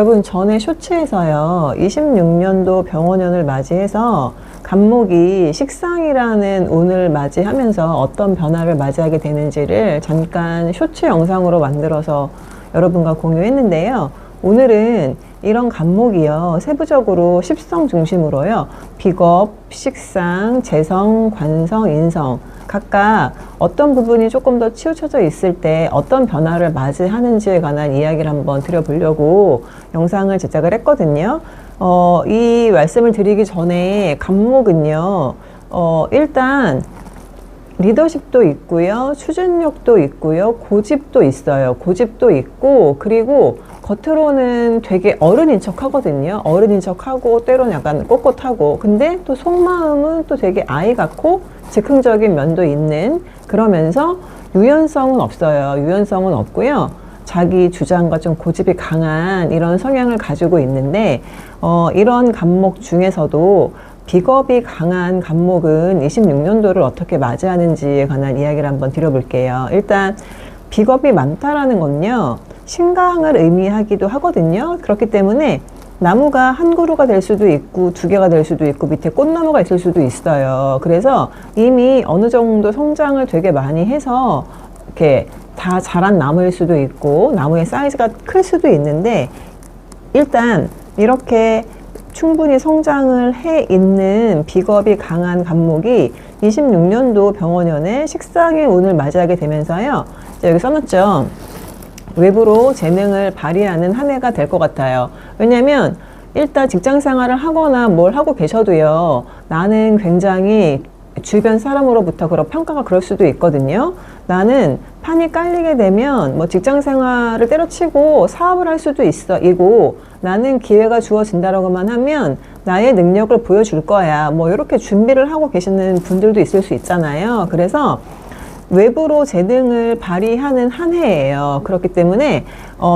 여러분, 전에 쇼츠에서요, 26년도 병원연을 맞이해서 간목이 식상이라는 운을 맞이하면서 어떤 변화를 맞이하게 되는지를 잠깐 쇼츠 영상으로 만들어서 여러분과 공유했는데요. 오늘은 이런 간목이요, 세부적으로 10성 중심으로요, 비겁, 식상, 재성, 관성, 인성, 각각 어떤 부분이 조금 더 치우쳐져 있을 때 어떤 변화를 맞이하는지에 관한 이야기를 한번 드려보려고 영상을 제작을 했거든요. 이 말씀을 드리기 전에 간목은요, 일단 리더십도 있고요, 추진력도 있고요, 고집도 있어요. 고집도 있고, 그리고 겉으로는 되게 어른인 척 하거든요. 어른인 척 하고, 때로는 약간 꼿꼿하고, 근데 또 속마음은 또 되게 아이 같고, 즉흥적인 면도 있는, 그러면서 유연성은 없어요. 유연성은 없고요. 자기 주장과 좀 고집이 강한 이런 성향을 가지고 있는데, 이런 간목 중에서도 비겁이 강한 간목은 26년도를 어떻게 맞이하는지에 관한 이야기를 한번 드려볼게요. 일단 비겁이 많다라는 건요, 신강을 의미하기도 하거든요. 그렇기 때문에 나무가 한 그루가 될 수도 있고 두 개가 될 수도 있고 밑에 꽃나무가 있을 수도 있어요. 그래서 이미 어느 정도 성장을 되게 많이 해서 이렇게 다 자란 나무일 수도 있고 나무의 사이즈가 클 수도 있는데, 일단 이렇게 충분히 성장을 해 있는 비겁이 강한 간목이 26년도 병원연의 식상의 운을 맞이하게 되면서요, 여기 써놨죠. 외부로 재능을 발휘하는 한 해가 될 것 같아요. 왜냐면 일단 직장 생활을 하거나 뭘 하고 계셔도요, 나는 굉장히 주변 사람으로부터 그런 평가가 그럴 수도 있거든요. 나는 판이 깔리게 되면 뭐 직장 생활을 때려치고 사업을 할 수도 있어. 이고 나는 기회가 주어진다라고만 하면 나의 능력을 보여줄 거야. 뭐 이렇게 준비를 하고 계시는 분들도 있을 수 있잖아요. 그래서 외부로 재능을 발휘하는 한 해예요. 그렇기 때문에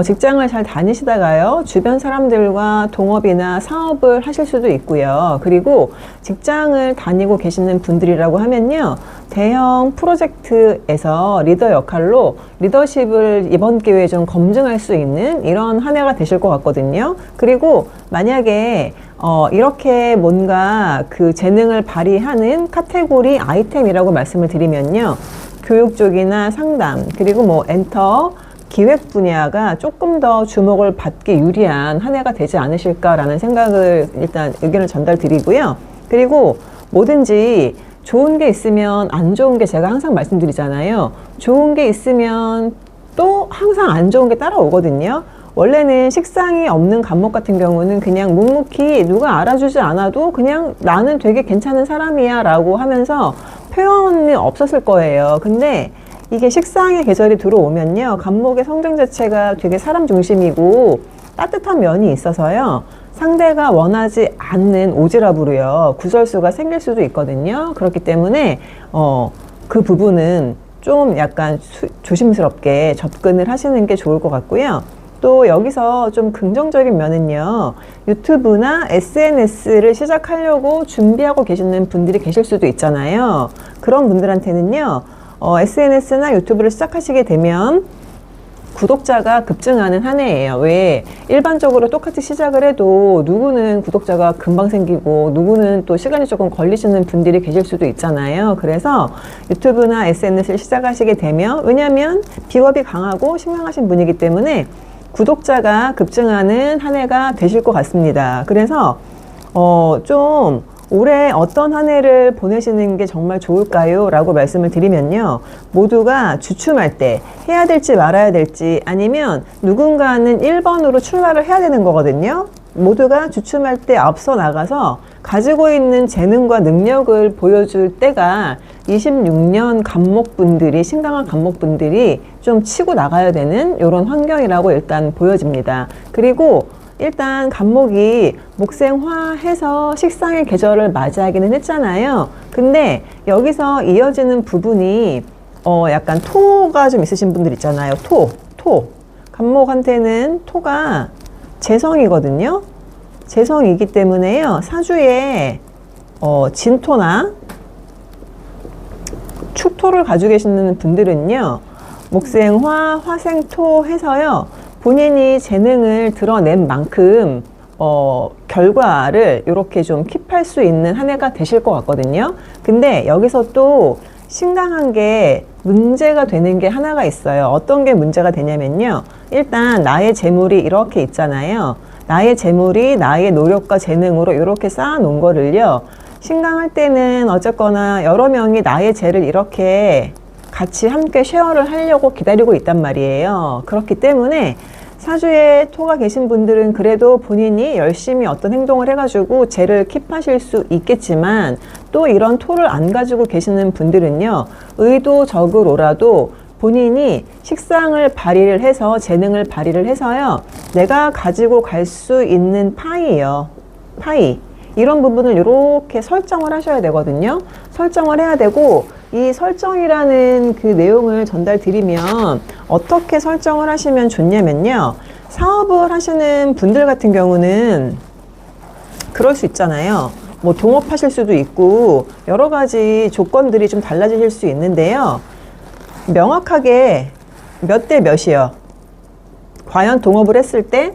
직장을 잘 다니시다가요, 주변 사람들과 동업이나 사업을 하실 수도 있고요. 그리고 직장을 다니고 계시는 분들이라고 하면요, 대형 프로젝트에서 리더 역할로 리더십을 이번 기회에 좀 검증할 수 있는 이런 한 해가 되실 것 같거든요. 그리고 만약에 이렇게 뭔가 그 재능을 발휘하는 카테고리 아이템이라고 말씀을 드리면요, 교육 쪽이나 상담, 그리고 뭐 엔터, 기획 분야가 조금 더 주목을 받기 유리한 한 해가 되지 않으실까라는 생각을 일단 의견을 전달드리고요. 그리고 뭐든지 좋은 게 있으면 안 좋은 게, 제가 항상 말씀드리잖아요. 좋은 게 있으면 또 항상 안 좋은 게 따라오거든요. 원래는 식상이 없는 간목 같은 경우는 그냥 묵묵히 누가 알아주지 않아도 그냥 나는 되게 괜찮은 사람이야 라고 하면서 표현이 없었을 거예요. 근데 이게 식상의 계절이 들어오면요, 간목의 성장 자체가 되게 사람 중심이고 따뜻한 면이 있어서요, 상대가 원하지 않는 오지랖으로요, 구설수가 생길 수도 있거든요. 그렇기 때문에 그 부분은 좀 약간 조심스럽게 접근을 하시는 게 좋을 것 같고요. 또 여기서 좀 긍정적인 면은요, 유튜브나 SNS를 시작하려고 준비하고 계시는 분들이 계실 수도 있잖아요. 그런 분들한테는요, SNS나 유튜브를 시작하시게 되면 구독자가 급증하는 한 해예요. 왜? 일반적으로 똑같이 시작을 해도 누구는 구독자가 금방 생기고 누구는 또 시간이 조금 걸리시는 분들이 계실 수도 있잖아요. 그래서 유튜브나 SNS를 시작하시게 되면, 왜냐하면 비겁이 강하고 신강하신 분이기 때문에 구독자가 급증하는 한 해가 되실 것 같습니다. 그래서 좀 올해 어떤 한 해를 보내시는 게 정말 좋을까요? 라고 말씀을 드리면요, 모두가 주춤할 때 해야 될지 말아야 될지, 아니면 누군가는 1번으로 출발을 해야 되는 거거든요. 모두가 주춤할 때 앞서 나가서 가지고 있는 재능과 능력을 보여줄 때가 26년 간목분들이, 신강한 간목분들이 좀 치고 나가야 되는 이런 환경이라고 일단 보여집니다. 그리고 일단 간목이 목생화해서 식상의 계절을 맞이하기는 했잖아요. 근데 여기서 이어지는 부분이 약간 토가 좀 있으신 분들 있잖아요. 토. 간목한테는 토가 재성이거든요. 재성이기 때문에요, 사주에 진토나 축토를 가지고 계시는 분들은요, 목생화, 화생토 해서요, 본인이 재능을 드러낸 만큼 결과를 이렇게 좀 킵할 수 있는 한 해가 되실 것 같거든요. 근데 여기서 또 심각한 게 문제가 되는 게 하나가 있어요. 어떤 게 문제가 되냐면요. 일단 나의 재물이 이렇게 있잖아요. 나의 재물이 나의 노력과 재능으로 이렇게 쌓아놓은 거를요. 신강할 때는 어쨌거나 여러 명이 나의 재를 이렇게 같이 함께 쉐어를 하려고 기다리고 있단 말이에요. 그렇기 때문에 사주에 토가 계신 분들은 그래도 본인이 열심히 어떤 행동을 해가지고 재를 킵하실 수 있겠지만, 또 이런 토를 안 가지고 계시는 분들은요, 의도적으로라도 본인이 식상을 발휘를 해서, 재능을 발휘를 해서요, 내가 가지고 갈 수 있는 파이예요. 파이. 이런 부분을 이렇게 설정을 하셔야 되거든요. 설정을 해야 되고, 이 설정이라는 그 내용을 전달 드리면 어떻게 설정을 하시면 좋냐면요. 사업을 하시는 분들 같은 경우는 그럴 수 있잖아요. 뭐 동업하실 수도 있고 여러 가지 조건들이 좀 달라지실 수 있는데요. 명확하게 몇 대 몇이요. 과연 동업을 했을 때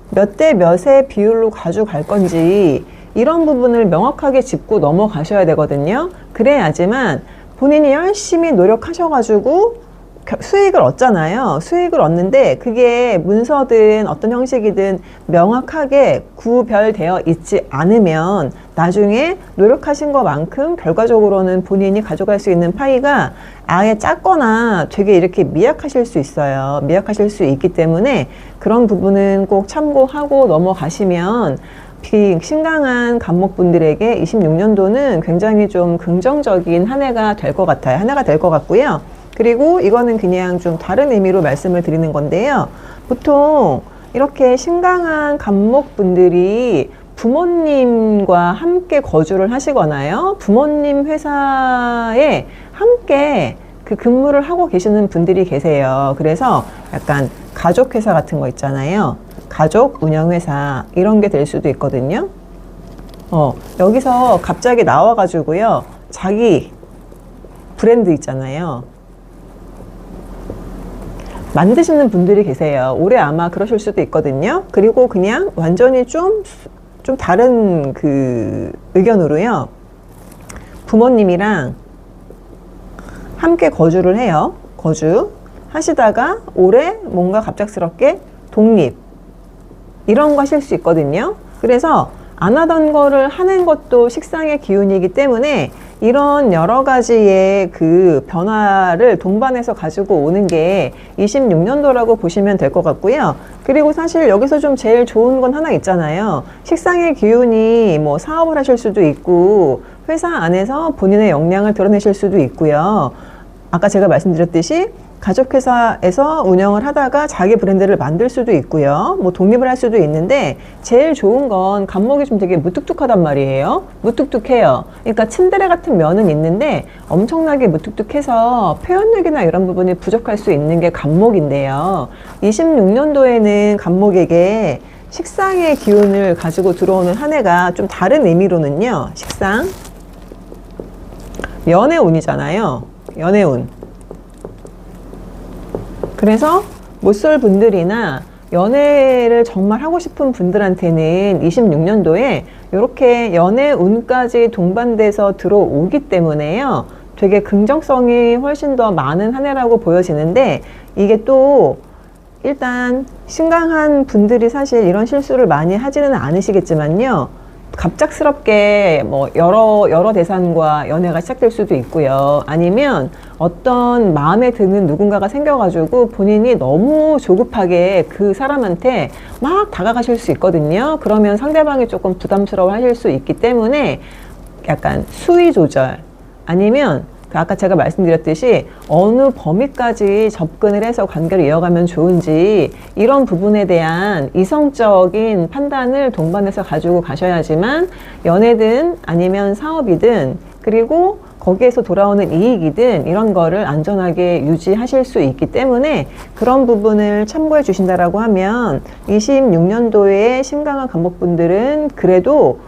몇 대 몇의 비율로 가져갈 건지 이런 부분을 명확하게 짚고 넘어가셔야 되거든요. 그래야지만 본인이 열심히 노력하셔가지고 수익을 얻잖아요. 수익을 얻는데 그게 문서든 어떤 형식이든 명확하게 구별되어 있지 않으면 나중에 노력하신 것만큼 결과적으로는 본인이 가져갈 수 있는 파이가 아예 작거나 되게 이렇게 미약하실 수 있어요. 미약하실 수 있기 때문에 그런 부분은 꼭 참고하고 넘어가시면 신강한 간목분들에게 26년도는 굉장히 좀 긍정적인 한 해가 될 것 같아요. 한 해가 될 것 같고요. 그리고 이거는 그냥 좀 다른 의미로 말씀을 드리는 건데요. 보통 이렇게 신강한 간목분들이 부모님과 함께 거주를 하시거나요. 부모님 회사에 함께 그 근무를 하고 계시는 분들이 계세요. 그래서 약간 가족회사 같은 거 있잖아요. 가족 운영회사 이런 게 될 수도 있거든요. 여기서 갑자기 나와가지고요. 자기 브랜드 있잖아요. 만드시는 분들이 계세요. 올해 아마 그러실 수도 있거든요. 그리고 그냥 완전히 좀 다른 그 의견으로요. 부모님이랑 함께 거주를 해요. 거주 하시다가 올해 뭔가 갑작스럽게 독립 이런 거 하실 수 있거든요. 그래서 안 하던 거를 하는 것도 식상의 기운이기 때문에 이런 여러 가지의 그 변화를 동반해서 가지고 오는 게 26년도라고 보시면 될 것 같고요. 그리고 사실 여기서 좀 제일 좋은 건 하나 있잖아요. 식상의 기운이 뭐 사업을 하실 수도 있고 회사 안에서 본인의 역량을 드러내실 수도 있고요. 아까 제가 말씀드렸듯이 가족회사에서 운영을 하다가 자기 브랜드를 만들 수도 있고요. 뭐 독립을 할 수도 있는데 제일 좋은 건 간목이 좀 되게 무뚝뚝하단 말이에요. 무뚝뚝해요. 그러니까 츤데레 같은 면은 있는데 엄청나게 무뚝뚝해서 표현력이나 이런 부분이 부족할 수 있는 게 간목인데요. 26년도에는 간목에게 식상의 기운을 가지고 들어오는 한 해가 좀 다른 의미로는요. 식상 연애운이잖아요. 연애운. 그래서 못쏠 분들이나 연애를 정말 하고 싶은 분들한테는 26년도에 이렇게 연애 운까지 동반돼서 들어오기 때문에요. 되게 긍정성이 훨씬 더 많은 한 해라고 보여지는데 이게 또 일단 신강한 분들이 사실 이런 실수를 많이 하지는 않으시겠지만요. 갑작스럽게 뭐 여러 대상과 연애가 시작될 수도 있고요. 아니면 어떤 마음에 드는 누군가가 생겨가지고 본인이 너무 조급하게 그 사람한테 막 다가가실 수 있거든요. 그러면 상대방이 조금 부담스러워 하실 수 있기 때문에 약간 수위 조절 아니면 아까 제가 말씀드렸듯이 어느 범위까지 접근을 해서 관계를 이어가면 좋은지 이런 부분에 대한 이성적인 판단을 동반해서 가지고 가셔야지만 연애든 아니면 사업이든 그리고 거기에서 돌아오는 이익이든 이런 거를 안전하게 유지하실 수 있기 때문에 그런 부분을 참고해 주신다라고 하면 26년도에 신강한 간목분들은 그래도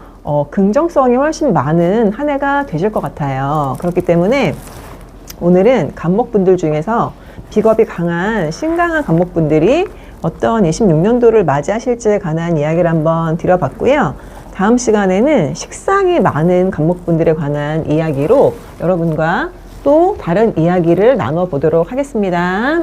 긍정성이 훨씬 많은 한 해가 되실 것 같아요. 그렇기 때문에 오늘은 간목분들 중에서 비겁이 강한 신강한 간목분들이 어떤 26년도를 맞이하실지에 관한 이야기를 한번 드려봤고요. 다음 시간에는 식상이 많은 간목분들에 관한 이야기로 여러분과 또 다른 이야기를 나눠보도록 하겠습니다.